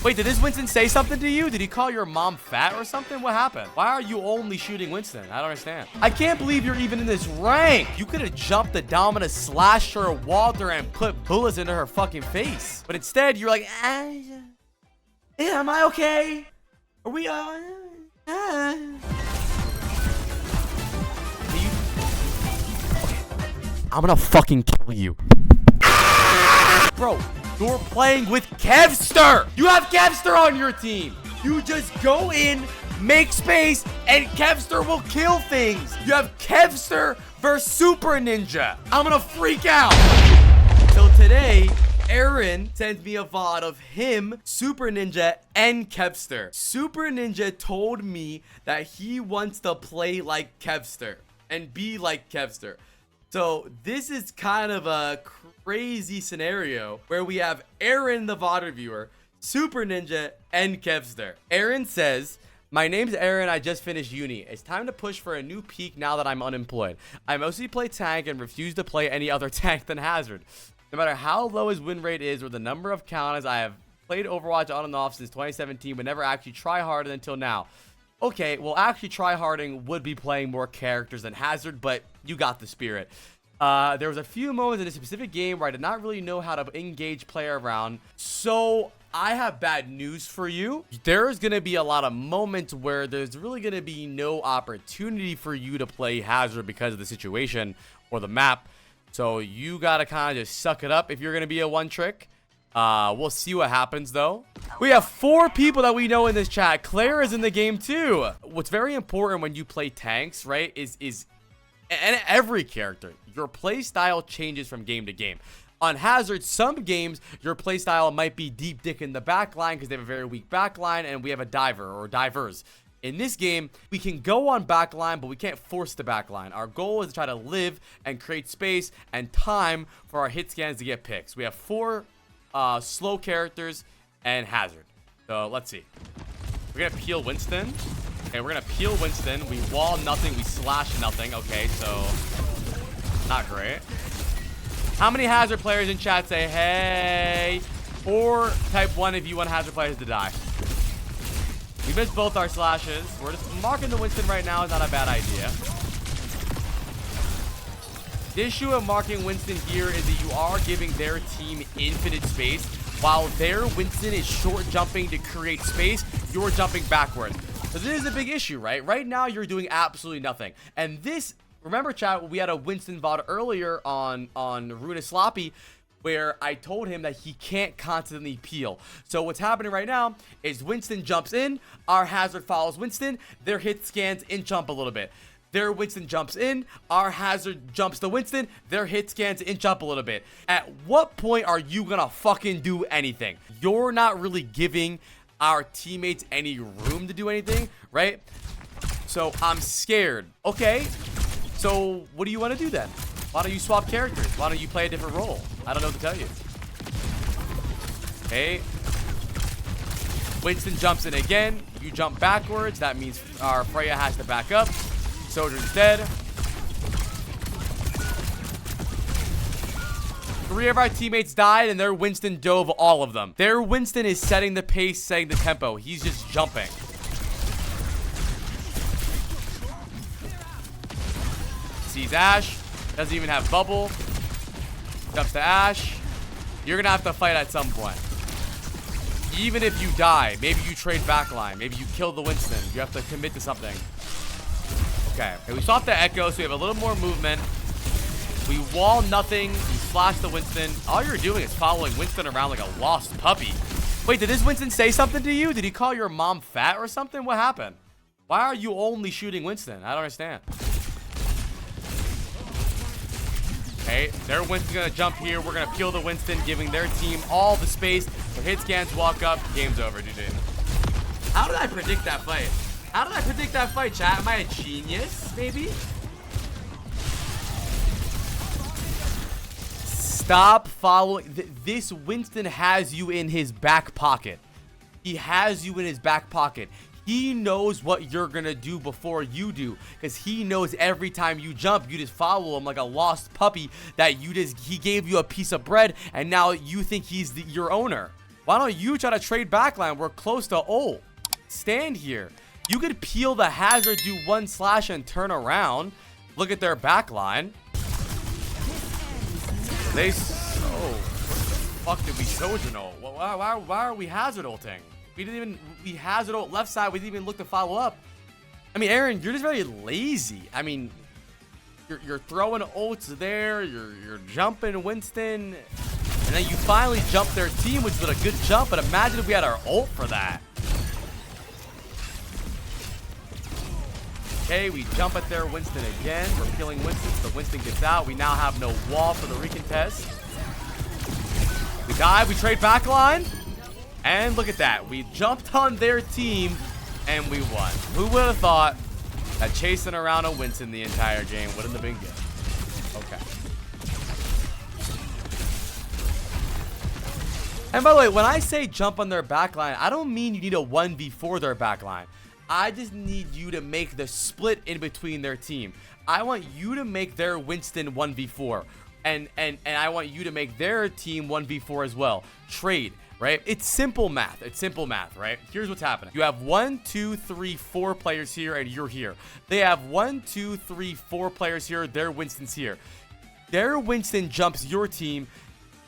Wait, did this Winston say something to you? Did he call your mom fat or something? What happened? Why are you only shooting Winston? I don't understand. I can't believe you're even in this rank. You could have jumped the Dominus, slashed her, walled her, and put bullets into her fucking face. But instead, you're like, yeah, am I okay? Are we I'm gonna fucking kill you. Bro, you're playing with Kevster. You have Kevster on your team. You just go in, make space, and Kevster will kill things. You have Kevster versus Super Ninja. I'm gonna freak out. So today, Aaron sent me a VOD of him, Super Ninja, and Kevster. Super Ninja told me that he wants to play like Kevster and be like Kevster. So this is kind of a crazy scenario where we have Aaron, the VOD reviewer, Super Ninja, and Kevster. Aaron says, my name's Aaron, I just finished uni. It's time to push for a new peak now that I'm unemployed. I mostly play tank and refuse to play any other tank than Hazard. No matter how low his win rate is or the number of counters, I have played Overwatch on and off since 2017 but never actually try harder until now. Okay, well, actually tryharding would be playing more characters than Hazard, but you got the spirit. There was a few moments in a specific game where I did not really know how to engage player around, so I have bad news for you. There's going to be a lot of moments where there's really going to be no opportunity for you to play Hazard because of the situation or the map, so you got to kind of just suck it up if you're going to be a one-trick. We'll see what happens though. We have 4 people that we know in this chat. Claire is in the game too. What's very important when you play tanks, right, is and every character, your play style changes from game to game. On Hazard, some games your play style might be deep dick in the backline because they have a very weak backline and we have a diver or divers. In this game, we can go on backline, but we can't force the backline. Our goal is to try to live and create space and time for our hit scans to get picks. We have 4 slow characters and Hazard. So let's see. We're gonna peel Winston. Okay, we're gonna peel Winston. We wall nothing, we slash nothing. Okay, so not great. How many Hazard players in chat say hey? Or type 1 if you want Hazard players to die. We missed both our slashes. We're just marking the Winston right now is not a bad idea. The issue of marking Winston here is that you are giving their team infinite space. While their Winston is short jumping to create space, you're jumping backwards. So this is a big issue, right? Right now, you're doing absolutely nothing. And this, remember, chat, we had a Winston VOD earlier on Runa Sloppy where I told him that he can't constantly peel. So what's happening right now is Winston jumps in, our Hazard follows Winston, their hit scans in jump a little bit. Their Winston jumps in, our Hazard jumps to Winston, their hit scans inch up a little bit. At what point are you gonna fucking do anything? You're not really giving our teammates any room to do anything, right? So I'm scared. Okay, so what do you want to do then? Why don't you swap characters? Why don't you play a different role? I don't know what to tell you. Okay. Winston jumps in again. You jump backwards. That means our Freya has to back up. Soldier's dead. 3 of our teammates died and their Winston dove all of them. Their Winston is setting the pace, setting the tempo. He's just jumping. Sees Ash. Doesn't even have bubble. Jumps to Ash. You're gonna have to fight at some point. Even if you die, maybe you trade backline. Maybe you kill the Winston. You have to commit to something. Okay, we swapped the Echo, so we have a little more movement. We wall nothing. We flash the Winston. All you're doing is following Winston around like a lost puppy. Wait, did this Winston say something to you? Did he call your mom fat or something? What happened? Why are you only shooting Winston? I don't understand. Okay, their Winston's gonna jump here. We're gonna peel the Winston, giving their team all the space. Their hit scans walk up. Game's over, dude. How did I predict that fight? How did I predict that fight, chat? Am I a genius, maybe? Stop following. This Winston has you in his back pocket. He has you in his back pocket. He knows what you're gonna do before you do, because he knows every time you jump, you just follow him like a lost puppy that he gave you a piece of bread, and now you think he's your owner. Why don't you try to trade backline? We're close to ult. Stand here. You could peel the hazard, do 1 slash, and turn around. Look at their backline. They what the fuck did we Sojourn ult? Why are we hazard ulting? We hazard ult left side. We didn't even look to follow up. I mean, Aaron, you're just very lazy. I mean, you're throwing ults there. You're jumping Winston. And then you finally jump their team, which was a good jump. But imagine if we had our ult for that. Okay, we jump at their Winston again. We're killing Winston, so Winston gets out. We now have no wall for the recontest. We dive, we trade backline. And look at that. We jumped on their team, and we won. Who would have thought that chasing around a Winston the entire game wouldn't have been good? Okay. And by the way, when I say jump on their backline, I don't mean you need a 1v4 their backline. I just need you to make the split in between their team. I want you to make their Winston 1v4. And I want you to make their team 1v4 as well. Trade, right? It's simple math. It's simple math, right? Here's what's happening. You have 1, 2, 3, 4 players here, and you're here. They have 1, 2, 3, 4 players here. Their Winston's here. Their Winston jumps your team.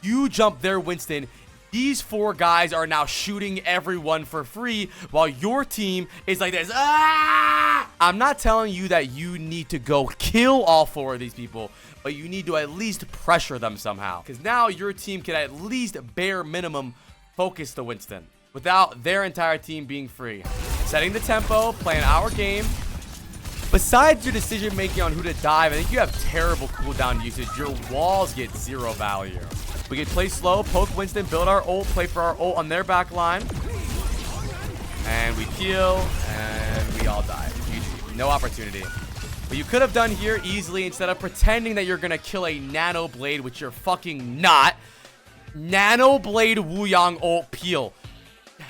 You jump their Winston. These 4 guys are now shooting everyone for free while your team is like this. Ah! I'm not telling you that you need to go kill all 4 of these people, but you need to at least pressure them somehow. Because now your team can at least bare minimum focus the Winston without their entire team being free. Setting the tempo, playing our game. Besides your decision making on who to dive, I think you have terrible cooldown usage. Your walls get 0 value. We can play slow, poke Winston, build our ult, play for our ult on their back line. And we peel, and we all die. GG. No opportunity. What you could have done here easily, instead of pretending that you're going to kill a Nano Blade, which you're fucking not. Nano Blade Wuyang ult peel.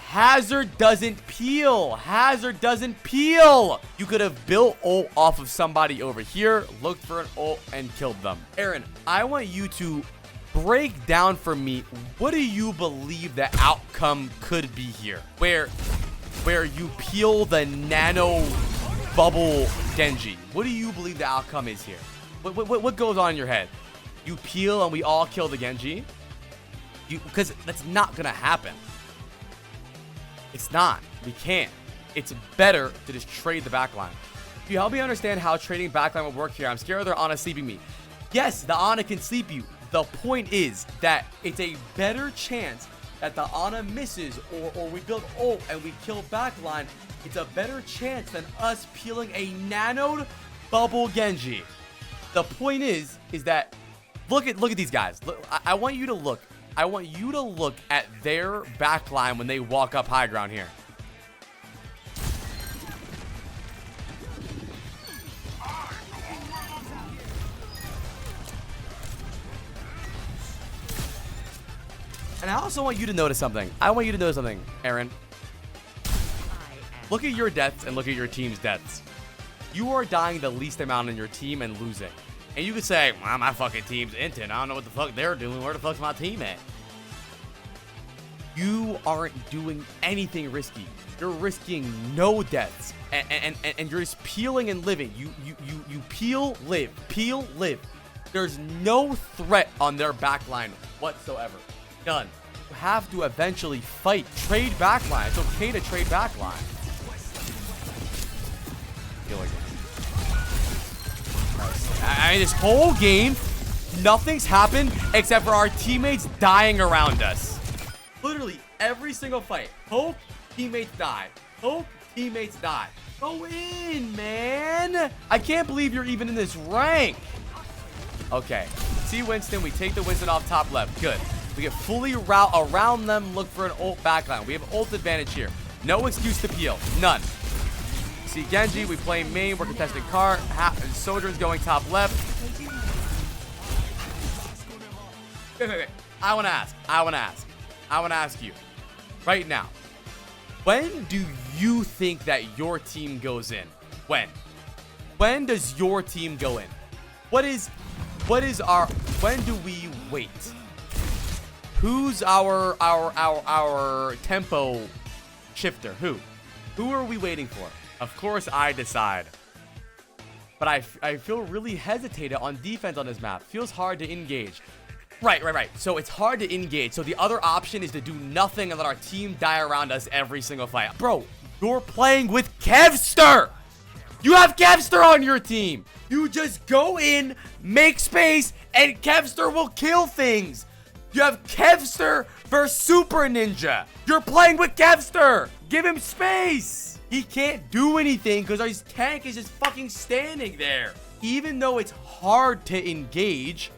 Hazard doesn't peel. Hazard doesn't peel. You could have built ult off of somebody over here, looked for an ult, and killed them. Aaron, I want you to break down for me, what do you believe the outcome could be here? Where you peel the Nano Bubble Genji. What do you believe the outcome is here? What goes on in your head? You peel and we all kill the Genji? Because that's not gonna happen. It's not. We can't. It's better to just trade the backline. Can you help me understand how trading backline would work here? I'm scared they're Ana sleeping me. Yes, the Ana can sleep you. The point is that it's a better chance that the Ana misses or we build ult and we kill backline. It's a better chance than us peeling a nanoed bubble Genji. The point is that look at these guys. Look, I want you to look. I want you to look at their backline when they walk up high ground here. And I also want you to notice something. Aaron. Look at your deaths and look at your team's deaths. You are dying the least amount in your team and losing. And you could say, well, my fucking team's intent. I don't know what the fuck they're doing. Where the fuck's my team at? You aren't doing anything risky. You're risking no deaths. And you're just peeling and living. You peel, live. Peel, live. There's no threat on their backline whatsoever. Done. You have to eventually fight. Trade backline. It's okay to trade backline. Kill again. I mean, this whole game, nothing's happened except for our teammates dying around us. Literally every single fight. Hope teammates die. Hope teammates die. Go in, man. I can't believe you're even in this rank. Okay. See Winston. We take the Winston off top left. Good. We get fully route around them. Look for an ult backline. We have ult advantage here. No excuse to peel. None. See Genji. We play main. We're contesting cart. Sojourn's going top left. Wait. I want to ask you right now. When do you think that your team goes in? When does your team go in? When do we wait? Who's our tempo shifter? Who are we waiting for? Of course I decide. But I feel really hesitated on defense on this map. Feels hard to engage. Right. So it's hard to engage. So the other option is to do nothing and let our team die around us every single fight. Bro, you're playing with Kevster. You have Kevster on your team. You just go in, make space, and Kevster will kill things. You have Kevster versus Super Ninja. You're playing with Kevster. Give him space. He can't do anything because his tank is just fucking standing there. Even though it's hard to engage,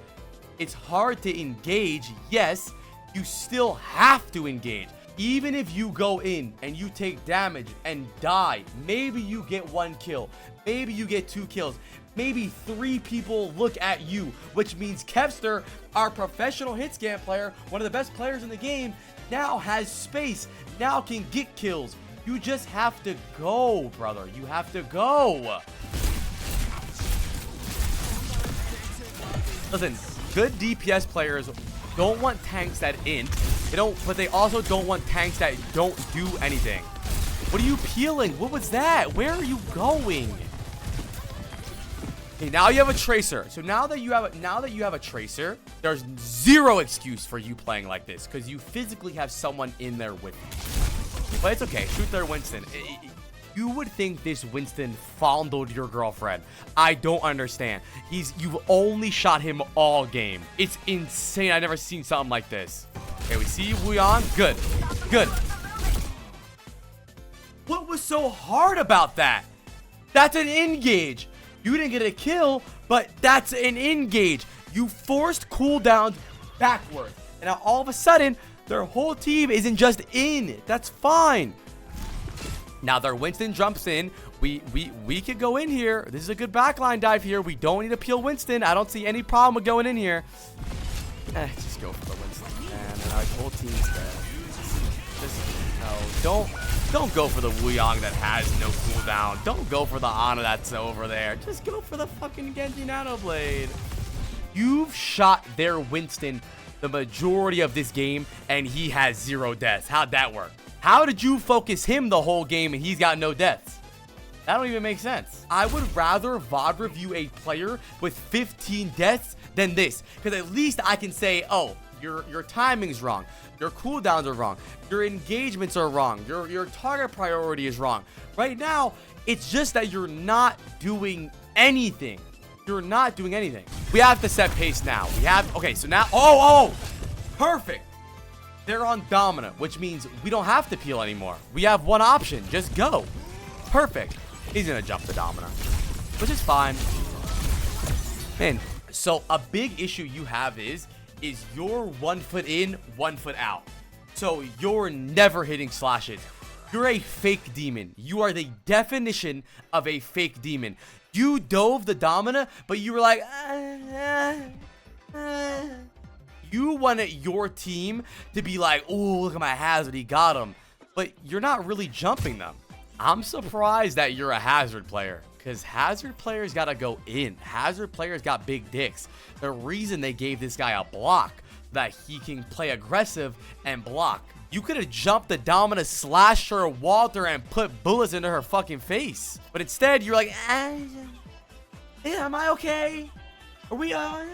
yes, you still have to engage. Even if you go in and you take damage and die, maybe you get 1 kill, maybe you get 2 kills, maybe 3 people look at you, which means Kevster, our professional hit scan player, one of the best players in the game, now has space, now can get kills. You just have to go, brother. You have to go. Listen, good DPS players don't want tanks that int. But they also don't want tanks that don't do anything. What are you peeling? What was that? Where are you going? Okay, now you have a tracer. So now that you have a tracer, there's zero excuse for you playing like this because you physically have someone in there with you. But it's okay. Shoot their Winston. You would think this Winston fondled your girlfriend. I don't understand. You've only shot him all game. It's insane. I've never seen something like this. Okay, we see Wuyan. Good. What was so hard about that? That's an engage. You didn't get a kill, but that's an engage. You forced cooldowns backwards. And now all of a sudden, their whole team isn't just in. That's fine. Now their Winston jumps in. We could go in here. This is a good backline dive here. We don't need to peel Winston. I don't see any problem with going in here. Just go for the Winston, man. And our whole team's dead. Don't go for the Wuyong that has no cooldown. Don't go for the Ana that's over there. Just go for the fucking Genji Nano Blade. You've shot their Winston the majority of this game, and he has 0 deaths. How'd that work? How did you focus him the whole game and he's got no deaths? That don't even make sense. I would rather VOD review a player with 15 deaths than this. Because at least I can say, oh, your timing's wrong. Your cooldowns are wrong. Your engagements are wrong. Your target priority is wrong. Right now, it's just that you're not doing anything. You're not doing anything. We have to set pace now. Okay, so now, oh, perfect. They're on Dominant, which means we don't have to peel anymore. We have one option. Just go. Perfect. He's going to jump the Dominant, which is fine. Man, so a big issue you have is you're 1 foot in, 1 foot out. So you're never hitting slashes. You're a fake demon. You are the definition of a fake demon. You dove the Domina, but you were like, You wanted your team to be like, oh, look at my hazard, he got him. But you're not really jumping them. I'm surprised that you're a hazard player, because hazard players got to go in. Hazard players got big dicks. The reason they gave this guy a block, that he can play aggressive and block. You could have jumped the Domina, slashed her, Walter, and put bullets into her fucking face. But instead, you're like, yeah, am I okay? Are we on?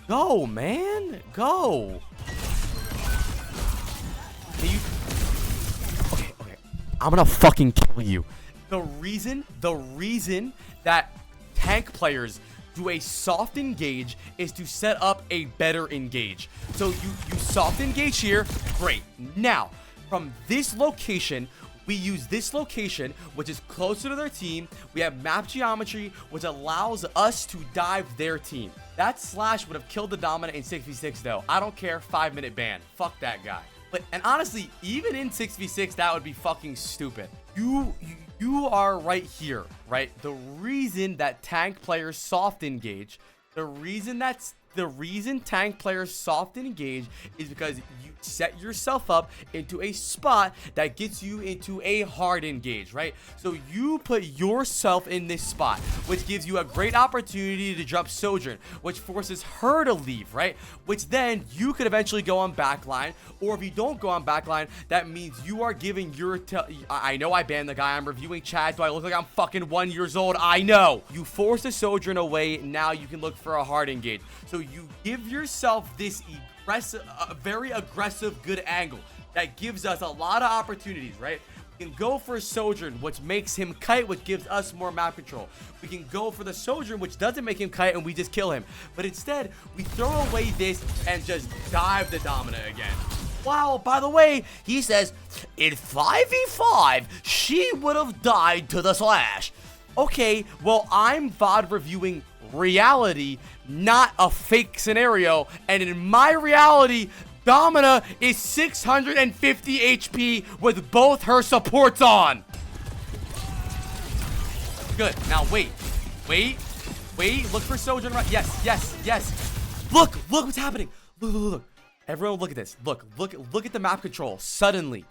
Go, man. Go. Okay. I'm gonna fucking kill you. The reason that tank players do a soft engage is to set up a better engage. So you soft engage here. Great. Now, from this location, we use this location, which is closer to their team. We have map geometry, which allows us to dive their team. That slash would have killed the Dominant in 6v6 though. I don't care, 5-minute ban. Fuck that guy. And honestly, even in 6v6, that would be fucking stupid. You are right here, right? The reason that tank players soft engage, the reason that The reason tank players soft engage is because you set yourself up into a spot that gets you into a hard engage, right? So you put yourself in this spot, which gives you a great opportunity to drop Sojourn, which forces her to leave, right? Which then you could eventually go on backline, or if you don't go on backline, that means you are giving your I know I banned the guy. I'm reviewing chat. Do I look like I'm fucking 1 year old? I know. You force the Sojourn away. Now you can look for a hard engage. So you give yourself this very aggressive good angle that gives us a lot of opportunities, right? We can go for Sojourn, which makes him kite, which gives us more map control. We can go for the Sojourn, which doesn't make him kite, and we just kill him. But instead, we throw away this and just dive the Dominant again. Wow, by the way, he says, in 5v5, she would have died to the Slash. Okay, well, I'm VOD reviewing reality, not a fake scenario. And in my reality, Domina is 650 HP with both her supports on. Good. Now, wait. Look for Sojourn. Yes. Look what's happening. Look. Everyone look at this. Look at the map control. Suddenly,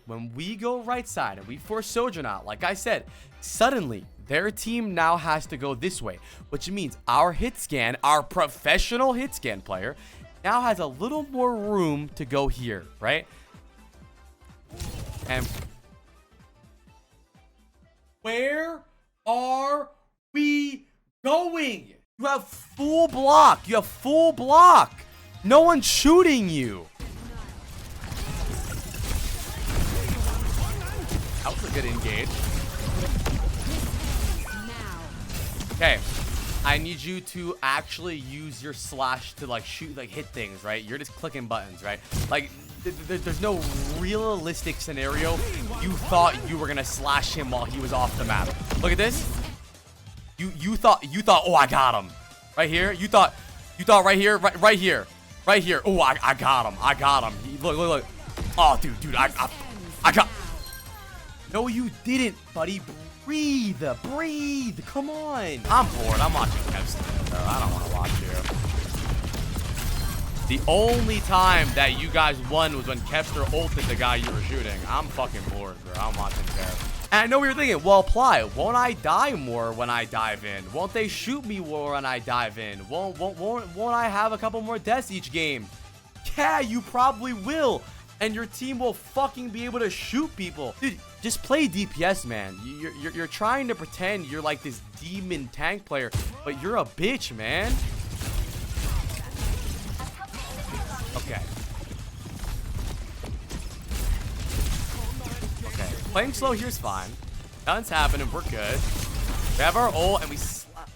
when we go right side and we force Sojourn out, like I said, suddenly their team now has to go this way, which means our hit scan, our professional hit scan player, now has a little more room to go here, right? And where are we going? You have full block. No one's shooting you. That was a good engage. Okay, I need you to actually use your slash to like shoot, like hit things, right? You're just clicking buttons, right? Like there's no realistic scenario you thought you were gonna slash him while he was off the map. Look at this. You thought, oh, I got him right here. You thought right here. Oh, I got him. Look. Oh, dude, I got. No, you didn't, buddy. Breathe. Come on. I'm bored. I'm watching Kevstar, bro. I don't want to watch you. The only time that you guys won was when Kevstar ulted the guy you were shooting. I'm fucking bored, bro. I'm watching Kev. And I know what you're thinking. Well, Ply, won't I die more when I dive in? Won't they shoot me more when I dive in? Won't I have a couple more deaths each game? Yeah, you probably will. And your team will fucking be able to shoot people. Dude, just play DPS, man. You're trying to pretend you're like this demon tank player, but you're a bitch, man. Okay. Playing slow here's fine. Nothing's happening. We're good. We have our ult and we slap.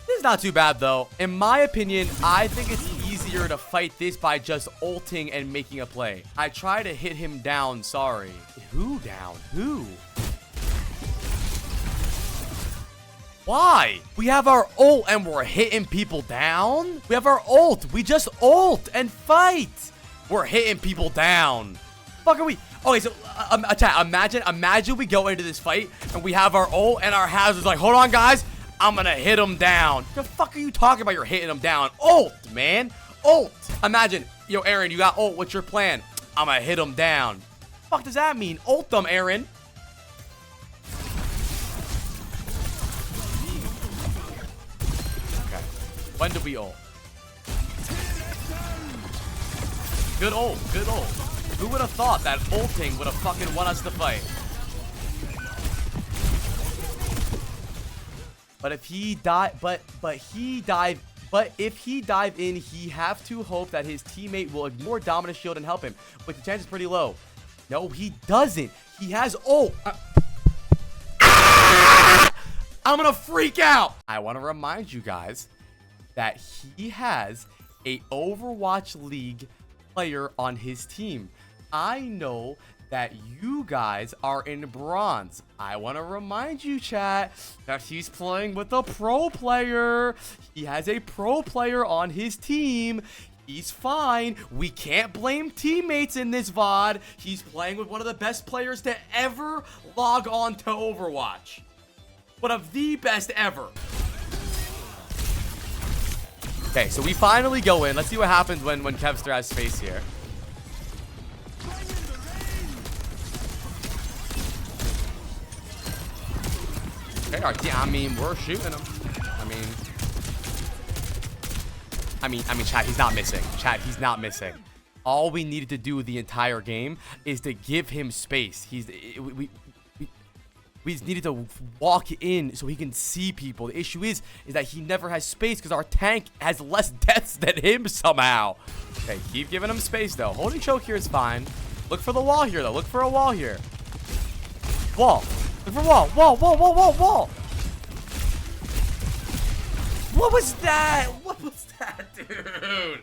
This is not too bad though. In my opinion, I think it's easier to fight this by just ulting and making a play. I try to hit him down. Sorry. Who down? Who? Why? We have our ult and we're hitting people down? We have our ult. We just ult and fight. We're hitting people down. Fuck are we? Okay, so imagine we go into this fight and we have our ult and our hazard's like, hold on, guys, I'm gonna hit him down. The fuck are you talking about? You're hitting him down. Ult, man. Ult. Imagine, yo, Aaron, you got ult. What's your plan? I'm gonna hit him down. Fuck does that mean? Ult them, Aaron. Okay. When do we ult? Good ult. Good ult. Who would have thought that ulting would have fucking won us the fight? But if he if he dive in, he have to hope that his teammate will ignore Dominus shield and help him, but the chance is pretty low. No, he doesn't. He has ult. I'm gonna freak out. I want to remind you guys that he has a Overwatch League player on his team. I know that you guys are in bronze. I want to remind you, chat, that he's playing with a pro player. He has a pro player on his team. He's fine. We can't blame teammates in this VOD. He's playing with one of the best players to ever log on to Overwatch. One of the best ever. Okay, so we finally go in. Let's see what happens when Kevster has space here. Okay, I mean, we're shooting him. I mean, chat, he's not missing. Chat, he's not missing. All we needed to do the entire game is to give him space. We just needed to walk in so he can see people. The issue is that he never has space because our tank has less deaths than him somehow. Okay, keep giving him space, though. Holding choke here is fine. Look for the wall here, though. Look for a wall here. Wall. Look for wall. Wall, wall, wall, wall, wall. What was that? What was that, dude?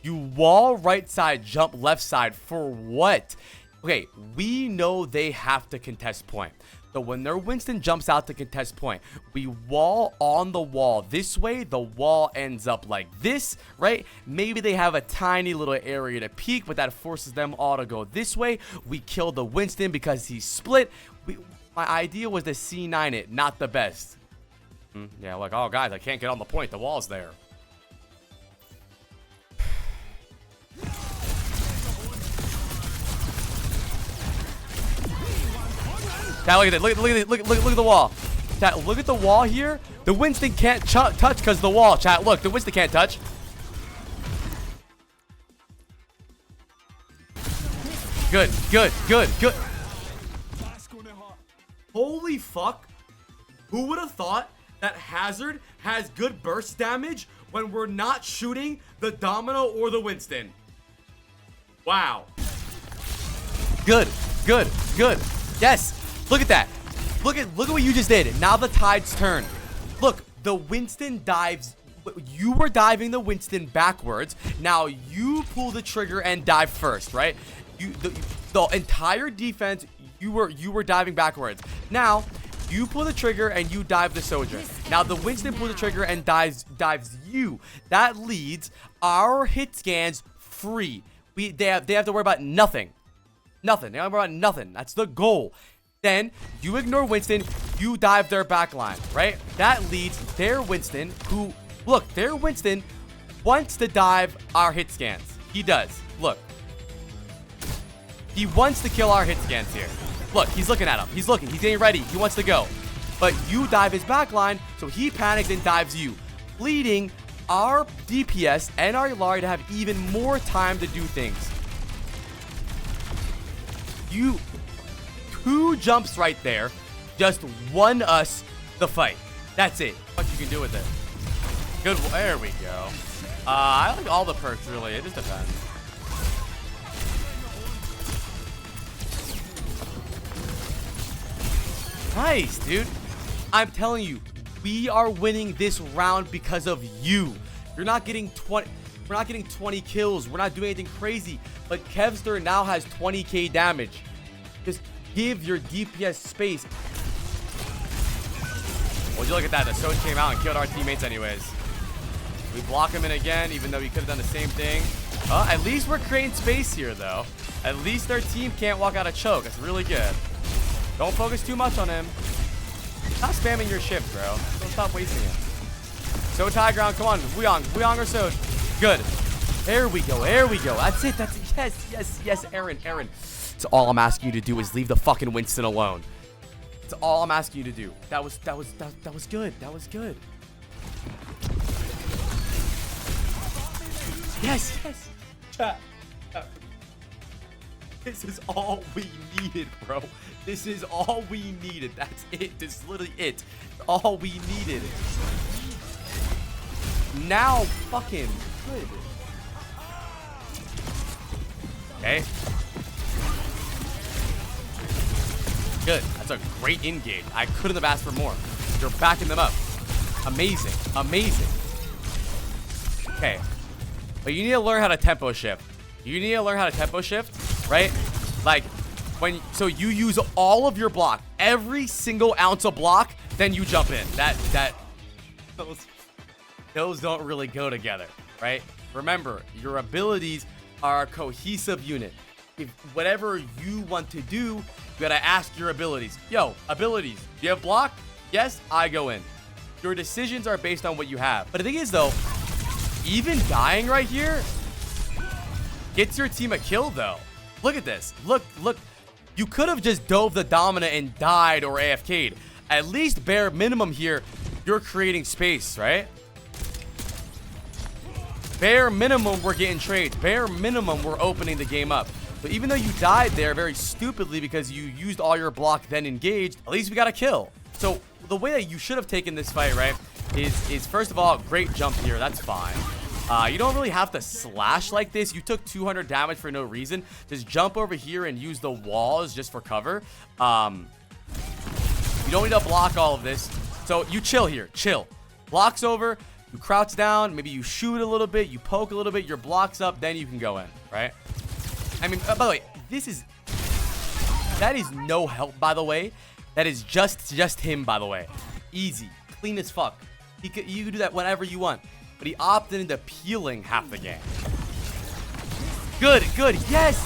You wall right side, jump left side for what? Okay, we know they have to contest point. So when their Winston jumps out to contest point, we wall on the wall. This way, the wall ends up like this, right? Maybe they have a tiny little area to peek, but that forces them all to go this way. We kill the Winston because he's split. My idea was to C9 it, not the best. Yeah, like, oh, guys, I can't get on the point. The wall's there. Chat, look at it. Look at the wall. Chat, look at the wall here. The Winston can't touch because of the wall. Chat, look, the Winston can't touch. Good. Holy fuck. Who would have thought that Hazard has good burst damage when we're not shooting the Domino or the Winston? Wow. Good. Yes. Look at that. Look at what you just did. Now the tides turn. Look, the Winston dives. You were diving the Winston backwards. Now you pull the trigger and dive first, right? The entire defense, you were diving backwards. Now you pull the trigger and you dive the Soldier. Now the Winston pulls the trigger and dives you. That leads our hit scans free. They have to worry about nothing. Nothing. They don't worry about nothing. That's the goal. Then you ignore Winston, you dive their backline, right? That leads their Winston, who, look, their Winston wants to dive our hit scans. He does. Look. He wants to kill our hit scans here. Look, he's looking at him. He's looking. He's getting ready. He wants to go. But you dive his backline, so he panics and dives you, leading our DPS and our Larry to have even more time to do things. You... 2 jumps right there just won us the fight. That's it. What you can do with it. Good. There we go. I like all the perks, really. It just depends. Nice, dude. I'm telling you, we are winning this round because of you. You're not getting 20. We're not getting 20 kills. We're not doing anything crazy. But Kevster now has 20k damage. Just give your DPS space. Would you look at that? The Soch came out and killed our teammates anyways. We block him in again, even though he could have done the same thing. At least we're creating space here, though. At least their team can't walk out of choke. That's really good. Don't focus too much on him. Stop spamming your shift, bro. Don't stop wasting it. Soch high ground. Come on. Wuyong or Soch. Good. There we go. That's it. Yes, Aaron. That's all I'm asking you to do is leave the fucking Winston alone. That's all I'm asking you to do. That was good. Yes. Chat. This is all we needed, bro. This is all we needed. That's it. This is literally it. All we needed. Now fucking good. Okay. Good. That's a great engage. I couldn't have asked for more. You're backing them up. Amazing. Okay. But you need to learn how to tempo shift. Right? Like, so you use all of your block. Every single ounce of block, then you jump in. Those don't really go together, right? Remember, your abilities are a cohesive unit. If whatever you want to do, you gotta ask your abilities. Yo, abilities, do you have block? Yes, I go in. Your decisions are based on what you have. But the thing is, though, even dying right here gets your team a kill, though. Look at this. Look. You could have just dove the dominant and died or AFK'd. At least bare minimum here, you're creating space, right? Bare minimum, we're getting trades. Bare minimum, we're opening the game up. But even though you died there very stupidly because you used all your block, then engaged, at least we got a kill. So the way that you should have taken this fight, right, is first of all, great jump here. That's fine. You don't really have to slash like this. You took 200 damage for no reason. Just jump over here and use the walls just for cover. You don't need to block all of this. So you chill here. Chill. Blocks over. You crouch down. Maybe you shoot a little bit. You poke a little bit. Your block's up. Then you can go in, right? I mean, by the way, that is no help, by the way. That is just him, by the way. Easy. Clean as fuck. You can do that whenever you want. But he opted into peeling half the game. Good. Yes.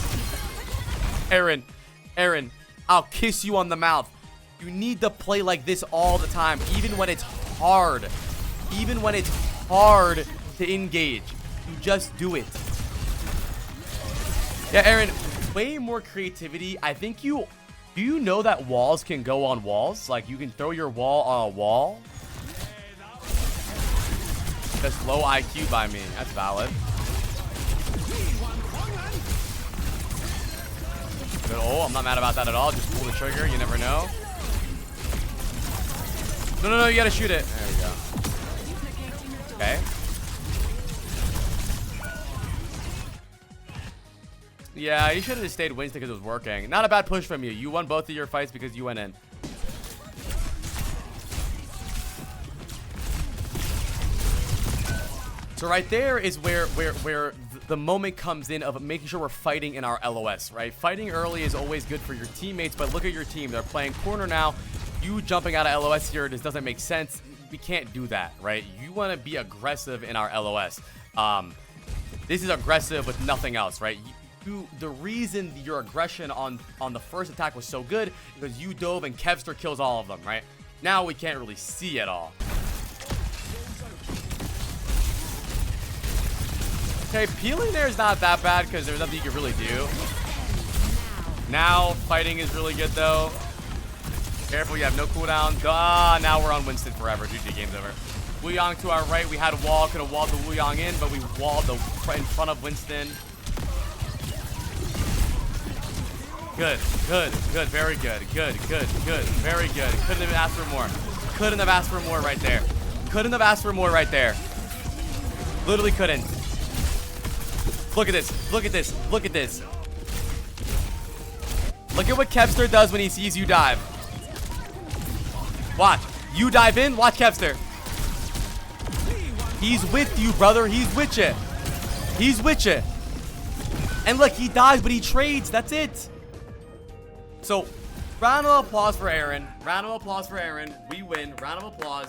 Aaron, I'll kiss you on the mouth. You need to play like this all the time, even when it's hard. Even when it's hard to engage. You just do it. Yeah, Aaron, way more creativity. I think do you know that walls can go on walls? Like, you can throw your wall on a wall? That's low IQ by me. That's valid. Good. Oh, I'm not mad about that at all. Just pull the trigger. You never know. No. You gotta shoot it. There we go. Okay. Yeah, you should have just stayed Winston because it was working. Not a bad push from you. You won both of your fights because you went in. So right there is where the moment comes in of making sure we're fighting in our LOS, right? Fighting early is always good for your teammates, but look at your team. They're playing corner now. You jumping out of LOS here just doesn't make sense. We can't do that, right? You want to be aggressive in our LOS. This is aggressive with nothing else, right? The reason your aggression on the first attack was so good because you dove and Kevster kills all of them, right? Now we can't really see it all. Okay, peeling there is not that bad because there's nothing you can really do. Now, fighting is really good, though. Careful, you have no cooldown. Now we're on Winston forever. GG, game's over. Wuyong to our right. We had a wall. Could have walled the Wuyong in, but we walled the in front of Winston. Good. Very good. Very good. Couldn't have asked for more. Couldn't have asked for more right there. Couldn't have asked for more right there. Literally couldn't. Look at this. Look at this. Look at this. Look at what Kevster does when he sees you dive. Watch. You dive in. Watch Kevster. He's with you, brother. He's with you. He's with you. And look, he dies, but he trades. That's it. So, round of applause for Aaron. Round of applause for Aaron. We win. Round of applause.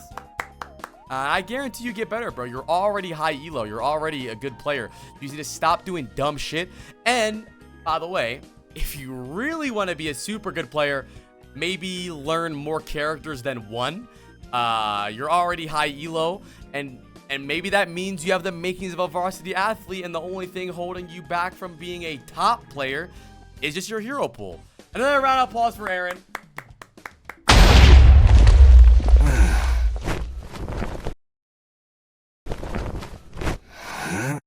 I guarantee you get better, bro. You're already high elo. You're already a good player. You need to stop doing dumb shit. And, by the way, if you really want to be a super good player, maybe learn more characters than one. You're already high elo. And maybe that means you have the makings of a varsity athlete. And the only thing holding you back from being a top player is just your hero pool. Another round of applause for Aaron.